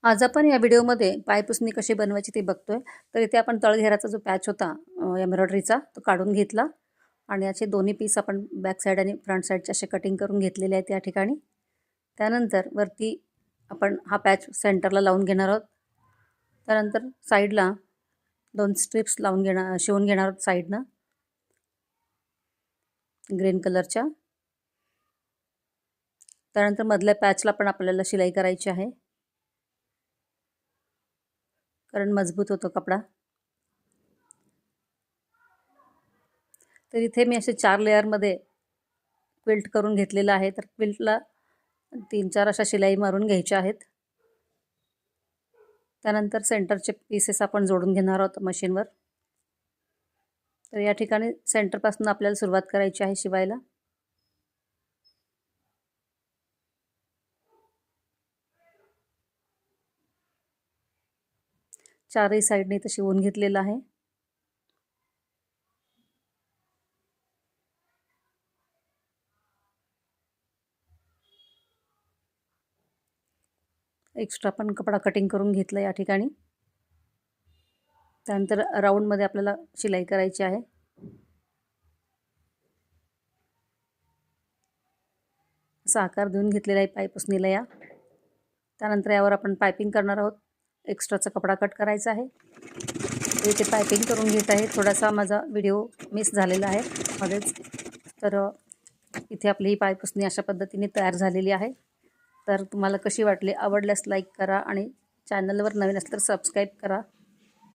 आज आपण या व्हिडिओमध्ये पायपुसणी कशी बनवायची ते बघतोय. तर इथे आपण तळघेराचा जो पॅच होता एम्ब्रॉयडरीचा तो काढून घेतला आणि याचे दोन्ही पीस आपण बॅक साईड आणि फ्रंट साईडचे असे कटिंग करून घेतलेले आहेत या ठिकाणी. त्यानंतर वरती आपण हा पॅच सेंटरला लावून घेणार आहोत. त्यानंतर साईडला 2 स्ट्रिप्स लावून शिवून घेणार आहोत साईडनं ग्रीन कलरच्या. त्यानंतर मधल्या पॅचला पण आपल्याला शिलाई करायची आहे, कारण मजबूत होतो कपडा. तर इथे मी असे 4 लेअरमध्ये क्विल्ट करून घेतलेलं आहे. तर क्विल्टला 3-4 अशा शिलाई मारून घ्यायच्या आहेत. त्यानंतर सेंटरचे पीसेस आपण जोडून घेणार आहोत मशीनवर. तर या ठिकाणी सेंटरपासून आपल्याला सुरुवात करायची आहे शिवायला. चारही साईडने इथं शिवून घेतलेलं आहे. एक्स्ट्रा पण कपडा कटिंग करून घेतला या ठिकाणी. त्यानंतर राऊंडमध्ये आपल्याला शिलाई करायची आहे. असा आकार देऊन घेतलेला आहे पायपुसणीला या. त्यानंतर यावर आपण पायपिंग करणार आहोत. एक्स्ट्राचा कपडा कट करायचा आहे. इथे पायपिंग करून घेत आहे. थोडासा माझा व्हिडिओ मिस झालेला आहे मध्येच. तर इथे आपली ही पायपुसणी अशा पद्धतीने तयार झालेली आहे. तर तुम्हाला कशी वाटली, आवडल्यास लाईक करा आणि चॅनलवर नवीन असल्यास सबस्क्राईब करा.